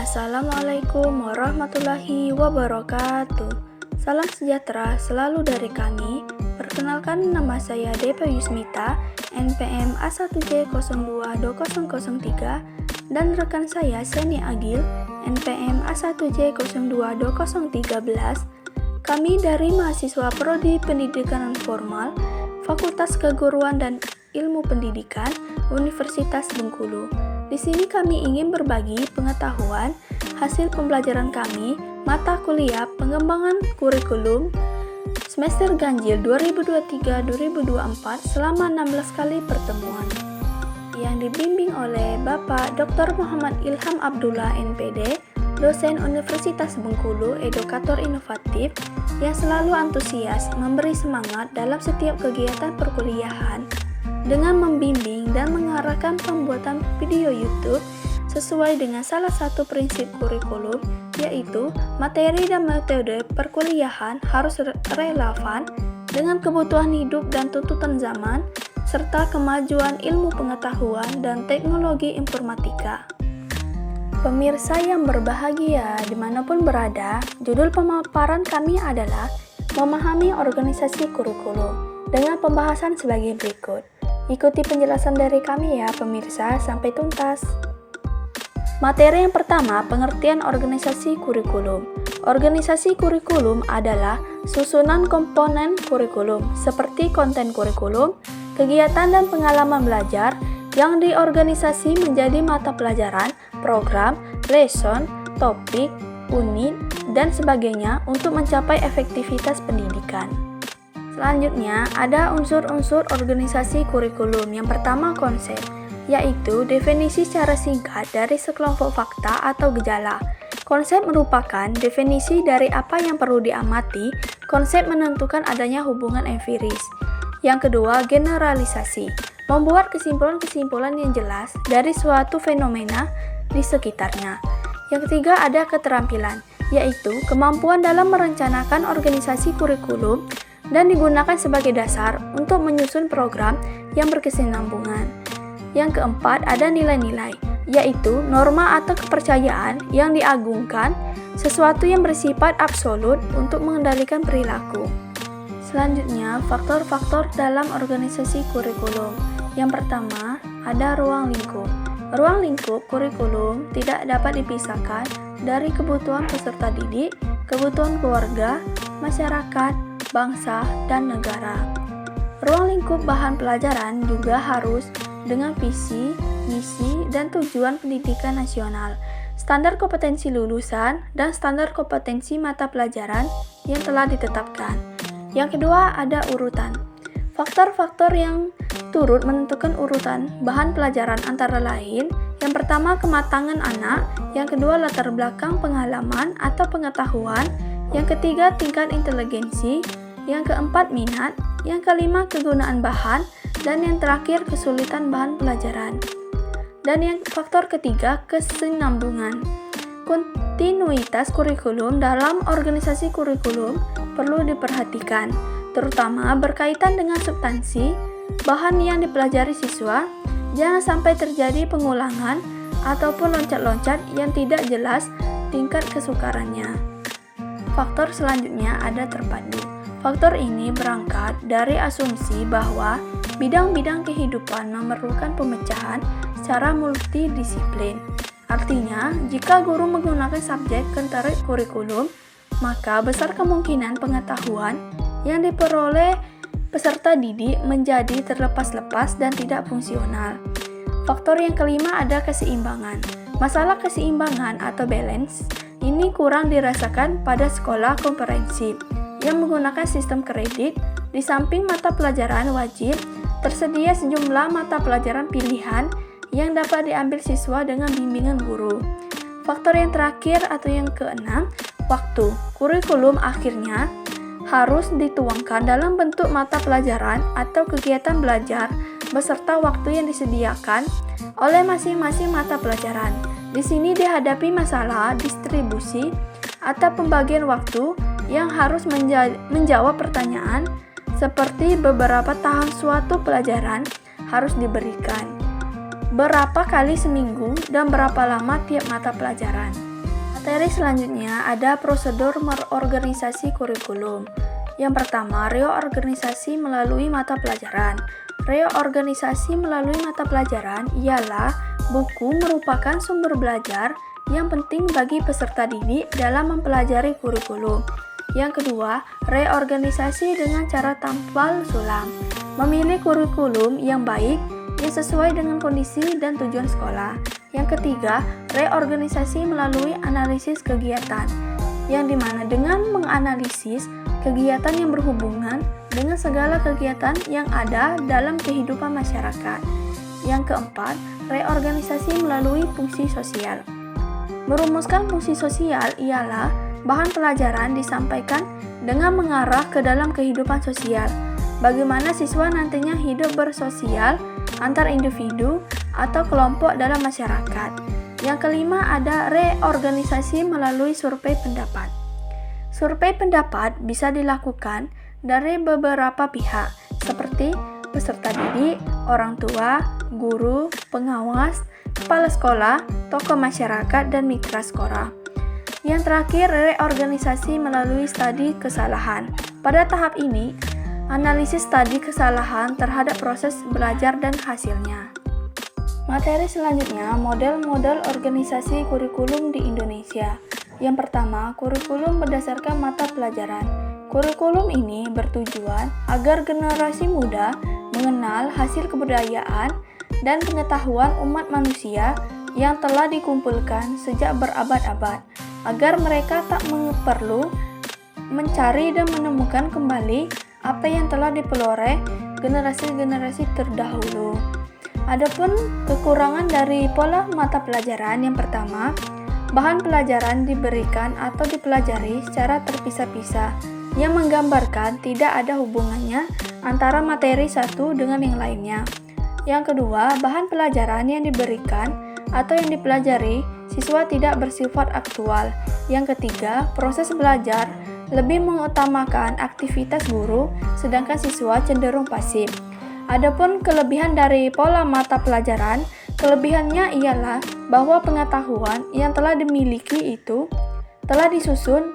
Assalamualaikum warahmatullahi wabarakatuh. Salam sejahtera selalu dari kami. Perkenalkan, nama saya Depa Yusmita, NPM A1J022003, dan rekan saya Seni Agil, NPM A1J022013. Kami dari mahasiswa Prodi Pendidikan Formal, Fakultas Keguruan dan Ilmu Pendidikan, Universitas Bengkulu. Di sini kami ingin berbagi pengetahuan hasil pembelajaran kami mata kuliah pengembangan kurikulum semester ganjil 2023-2024 selama 16 kali pertemuan yang dibimbing oleh Bapak Dr. Muhammad Ilham Abdullah MPD, dosen Universitas Bengkulu, edukator inovatif yang selalu antusias memberi semangat dalam setiap kegiatan perkuliahan dengan membimbing dan mengarahkan pembuatan video YouTube sesuai dengan salah satu prinsip kurikulum, yaitu materi dan metode perkuliahan harus relevan dengan kebutuhan hidup dan tuntutan zaman, serta kemajuan ilmu pengetahuan dan teknologi informatika. Pemirsa yang berbahagia dimanapun berada, judul pemaparan kami adalah memahami organisasi kurikulum dengan pembahasan sebagai berikut. Ikuti penjelasan dari kami ya pemirsa sampai tuntas. Materi yang pertama, pengertian organisasi kurikulum. Organisasi kurikulum adalah susunan komponen kurikulum seperti konten kurikulum, kegiatan dan pengalaman belajar yang diorganisasi menjadi mata pelajaran, program, lesson, topik, unit, dan sebagainya untuk mencapai efektivitas pendidikan. Selanjutnya, ada unsur-unsur organisasi kurikulum. Yang pertama, konsep, yaitu definisi secara singkat dari sekelompok fakta atau gejala. Konsep merupakan definisi dari apa yang perlu diamati. Konsep menentukan adanya hubungan empiris. Yang kedua, generalisasi, membuat kesimpulan-kesimpulan yang jelas dari suatu fenomena di sekitarnya. Yang ketiga, ada keterampilan, yaitu kemampuan dalam merencanakan organisasi kurikulum dan digunakan sebagai dasar untuk menyusun program yang berkesinambungan. Yang keempat, ada nilai-nilai, yaitu norma atau kepercayaan yang diagungkan, sesuatu yang bersifat absolut untuk mengendalikan perilaku. Selanjutnya, faktor-faktor dalam organisasi kurikulum. Yang pertama, ada ruang lingkup. Ruang lingkup kurikulum tidak dapat dipisahkan dari kebutuhan peserta didik, kebutuhan keluarga, masyarakat, bangsa, dan negara. Ruang lingkup bahan pelajaran juga harus dengan visi, misi, dan tujuan pendidikan nasional, standar kompetensi lulusan, dan standar kompetensi mata pelajaran yang telah ditetapkan. Yang kedua, ada urutan. Faktor-faktor yang turut menentukan urutan bahan pelajaran antara lain, yang pertama kematangan anak, yang kedua latar belakang pengalaman atau pengetahuan, yang ketiga tingkat inteligensi, yang keempat minat, yang kelima kegunaan bahan, dan yang terakhir kesulitan bahan pelajaran. Dan yang faktor ketiga, kesinambungan. Kontinuitas kurikulum dalam organisasi kurikulum perlu diperhatikan, terutama berkaitan dengan substansi bahan yang dipelajari siswa. Jangan sampai terjadi pengulangan ataupun loncat-loncat yang tidak jelas tingkat kesukarannya. Faktor selanjutnya ada terpadu. Faktor ini berangkat dari asumsi bahwa bidang-bidang kehidupan memerlukan pemecahan secara multidisiplin. Artinya, jika guru menggunakan subjek kenterik kurikulum, maka besar kemungkinan pengetahuan yang diperoleh peserta didik menjadi terlepas-lepas dan tidak fungsional. Faktor yang kelima ada keseimbangan. Masalah keseimbangan atau balance ini kurang dirasakan pada sekolah komprehensif yang menggunakan sistem kredit. Di samping mata pelajaran wajib, tersedia sejumlah mata pelajaran pilihan yang dapat diambil siswa dengan bimbingan guru. Faktor yang terakhir atau yang keenam, waktu. Kurikulum akhirnya harus dituangkan dalam bentuk mata pelajaran atau kegiatan belajar beserta waktu yang disediakan oleh masing-masing mata pelajaran. Di sini dihadapi masalah distribusi atau pembagian waktu yang harus menjawab pertanyaan seperti beberapa tahun suatu pelajaran harus diberikan, berapa kali seminggu, dan berapa lama tiap mata pelajaran. Materi selanjutnya ada prosedur merorganisasi kurikulum. Yang pertama, reorganisasi melalui mata pelajaran. Reorganisasi melalui mata pelajaran ialah buku merupakan sumber belajar yang penting bagi peserta didik dalam mempelajari kurikulum. Yang kedua, reorganisasi dengan cara tampal sulam. Memilih kurikulum yang baik yang sesuai dengan kondisi dan tujuan sekolah. Yang ketiga, reorganisasi melalui analisis kegiatan, yang dimana dengan menganalisis kegiatan yang berhubungan dengan segala kegiatan yang ada dalam kehidupan masyarakat. Yang keempat, reorganisasi melalui fungsi sosial. Merumuskan fungsi sosial ialah bahan pelajaran disampaikan dengan mengarah ke dalam kehidupan sosial. Bagaimana siswa nantinya hidup bersosial antar individu atau kelompok dalam masyarakat. Yang kelima ada reorganisasi melalui survei pendapat. Survei pendapat bisa dilakukan dari beberapa pihak seperti peserta didik, orang tua, guru, pengawas, kepala sekolah, tokoh masyarakat, dan mitra sekolah. Yang terakhir, reorganisasi melalui studi kesalahan. Pada tahap ini, analisis studi kesalahan terhadap proses belajar dan hasilnya. Materi selanjutnya, model-model organisasi kurikulum di Indonesia. Yang pertama, kurikulum berdasarkan mata pelajaran. Kurikulum ini bertujuan agar generasi muda mengenal hasil kebudayaan dan pengetahuan umat manusia yang telah dikumpulkan sejak berabad-abad, agar mereka tak perlu mencari dan menemukan kembali apa yang telah dipeloreh generasi-generasi terdahulu. Adapun kekurangan dari pola mata pelajaran, yang pertama, bahan pelajaran diberikan atau dipelajari secara terpisah-pisah yang menggambarkan tidak ada hubungannya antara materi satu dengan yang lainnya. Yang kedua, bahan pelajaran yang diberikan atau yang dipelajari siswa tidak bersifat aktual. Yang ketiga, proses belajar lebih mengutamakan aktivitas guru sedangkan siswa cenderung pasif. Adapun kelebihan dari pola mata pelajaran, kelebihannya ialah bahwa pengetahuan yang telah dimiliki itu telah disusun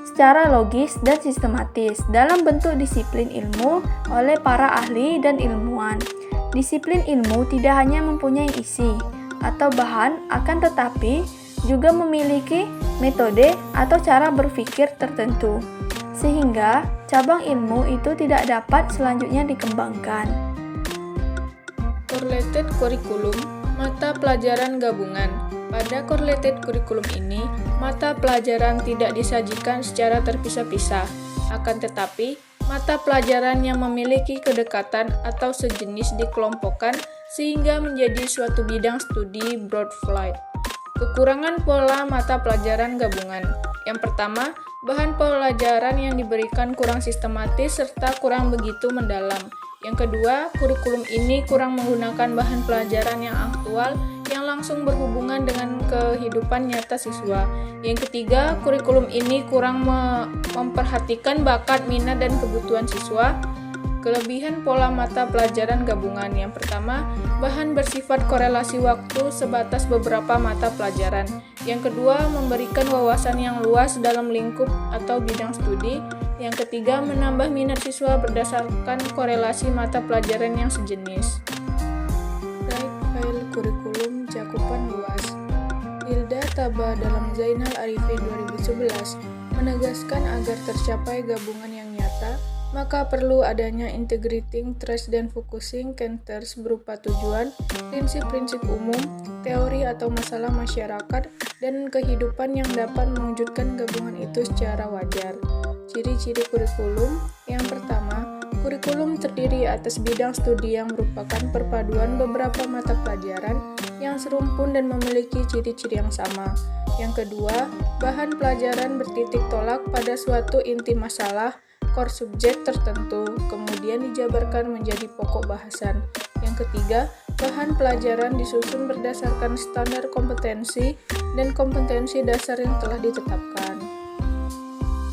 secara logis dan sistematis dalam bentuk disiplin ilmu oleh para ahli dan ilmuwan. Disiplin ilmu tidak hanya mempunyai isi atau bahan, akan tetapi juga memiliki metode atau cara berpikir tertentu, sehingga cabang ilmu itu tidak dapat selanjutnya dikembangkan. Correlated Curriculum, mata pelajaran gabungan. Pada correlated curriculum ini, mata pelajaran tidak disajikan secara terpisah-pisah, akan tetapi mata pelajaran yang memiliki kedekatan atau sejenis dikelompokkan sehingga menjadi suatu bidang studi broad flight. Kekurangan pola mata pelajaran gabungan. Yang pertama, bahan pelajaran yang diberikan kurang sistematis serta kurang begitu mendalam. Yang kedua, kurikulum ini kurang menggunakan bahan pelajaran yang aktual yang langsung berhubungan dengan kehidupan nyata siswa. Yang ketiga, kurikulum ini kurang memperhatikan bakat, minat, dan kebutuhan siswa. Kelebihan pola mata pelajaran gabungan. Yang pertama, bahan bersifat korelasi waktu sebatas beberapa mata pelajaran. Yang kedua, memberikan wawasan yang luas dalam lingkup atau bidang studi. Yang ketiga, menambah minat siswa berdasarkan korelasi mata pelajaran yang sejenis. Right file kurikulum cakupan luas. Hilda Taba dalam Zainal Arifin 2011 menegaskan agar tercapai gabungan yang nyata, maka perlu adanya integrating, trace, dan focusing centers berupa tujuan, prinsip-prinsip umum, teori atau masalah masyarakat, dan kehidupan yang dapat mewujudkan gabungan itu secara wajar. Ciri-ciri kurikulum. Yang pertama, kurikulum terdiri atas bidang studi yang merupakan perpaduan beberapa mata pelajaran yang serumpun dan memiliki ciri-ciri yang sama. Yang kedua, bahan pelajaran bertitik tolak pada suatu inti masalah, core subjek tertentu, kemudian dijabarkan menjadi pokok bahasan. Yang ketiga, bahan pelajaran disusun berdasarkan standar kompetensi dan kompetensi dasar yang telah ditetapkan.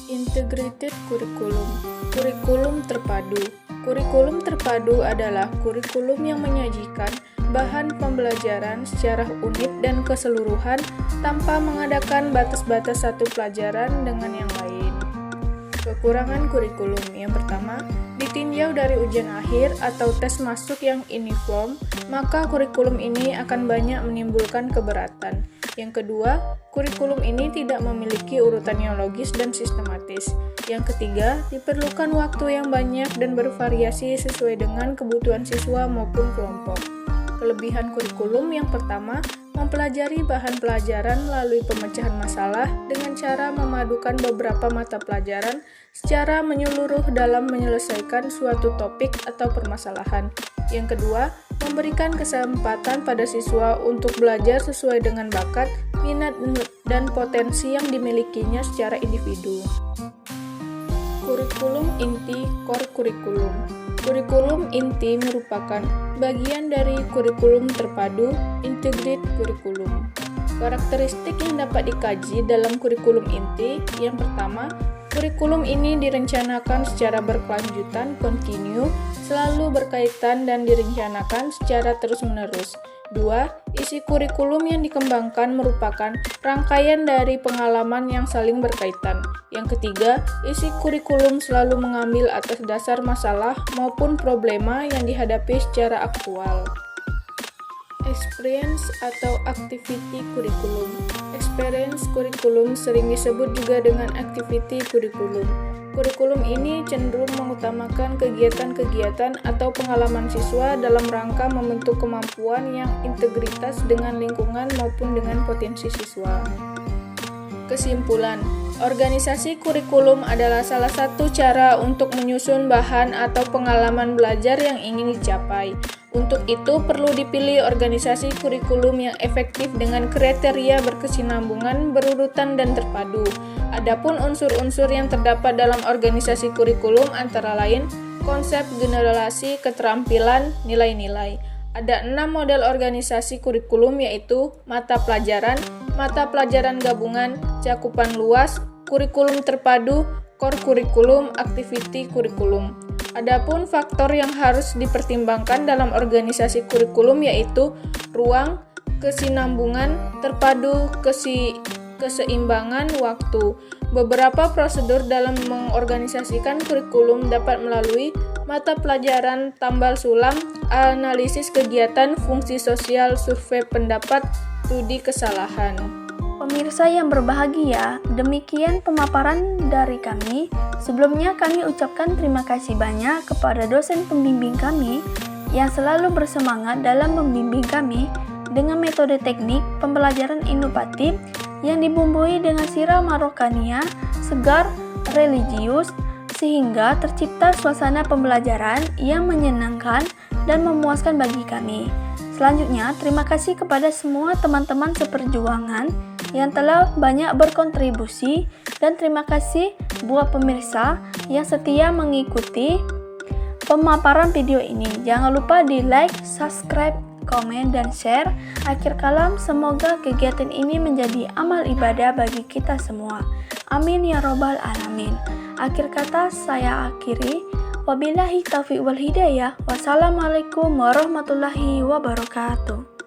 Integrated Curriculum. Kurikulum terpadu. Kurikulum terpadu adalah kurikulum yang menyajikan bahan pembelajaran secara unit dan keseluruhan tanpa mengadakan batas-batas satu pelajaran dengan yang lain. Kekurangan kurikulum yang pertama, ditinjau dari ujian akhir atau tes masuk yang uniform, maka kurikulum ini akan banyak menimbulkan keberatan. Yang kedua, kurikulum ini tidak memiliki urutan yang logis dan sistematis. Yang ketiga, diperlukan waktu yang banyak dan bervariasi sesuai dengan kebutuhan siswa maupun kelompok. Kelebihan kurikulum yang pertama, mempelajari bahan pelajaran melalui pemecahan masalah dengan cara memadukan beberapa mata pelajaran secara menyeluruh dalam menyelesaikan suatu topik atau permasalahan. Yang kedua, memberikan kesempatan pada siswa untuk belajar sesuai dengan bakat, minat, dan potensi yang dimilikinya secara individu. Kurikulum inti core kurikulum. Kurikulum inti merupakan bagian dari kurikulum terpadu integrated kurikulum. Karakteristik yang dapat dikaji dalam kurikulum inti, yang pertama, kurikulum ini direncanakan secara berkelanjutan kontinu, selalu berkaitan dan direncanakan secara terus-menerus. 2. Isi kurikulum yang dikembangkan merupakan rangkaian dari pengalaman yang saling berkaitan. Yang ketiga, isi kurikulum selalu mengambil atas dasar masalah maupun problema yang dihadapi secara aktual. Experience atau activity kurikulum. Experience kurikulum sering disebut juga dengan activity kurikulum. Kurikulum ini cenderung mengutamakan kegiatan-kegiatan atau pengalaman siswa dalam rangka membentuk kemampuan yang integritas dengan lingkungan maupun dengan potensi siswa. Kesimpulan, organisasi kurikulum adalah salah satu cara untuk menyusun bahan atau pengalaman belajar yang ingin dicapai. Untuk itu perlu dipilih organisasi kurikulum yang efektif dengan kriteria berkesinambungan, berurutan, dan terpadu. Adapun unsur-unsur yang terdapat dalam organisasi kurikulum antara lain konsep, generasi, keterampilan, nilai-nilai. Ada 6 model organisasi kurikulum yaitu mata pelajaran gabungan, cakupan luas, kurikulum terpadu, core kurikulum, activity kurikulum. Adapun faktor yang harus dipertimbangkan dalam organisasi kurikulum yaitu ruang, kesinambungan, terpadu, keseimbangan waktu. Beberapa prosedur dalam mengorganisasikan kurikulum dapat melalui mata pelajaran, tambal sulam, analisis kegiatan, fungsi sosial, survei pendapat, studi kesalahan. Pemirsa yang berbahagia, demikian pemaparan dari kami. Sebelumnya kami ucapkan terima kasih banyak kepada dosen pembimbing kami yang selalu bersemangat dalam membimbing kami dengan metode teknik pembelajaran inovatif yang dibumbui dengan sirah Marokania, segar, religius, sehingga tercipta suasana pembelajaran yang menyenangkan dan memuaskan bagi kami. Selanjutnya, terima kasih kepada semua teman-teman seperjuangan yang telah banyak berkontribusi dan terima kasih buat pemirsa yang setia mengikuti pemaparan video ini. Jangan lupa di like, subscribe, komen, dan share. Akhir kalam, semoga kegiatan ini menjadi amal ibadah bagi kita semua. Amin ya robbal alamin. Akhir kata saya akhiri. Wabillahi taufiq wal hidayah. Wassalamualaikum warahmatullahi wabarakatuh.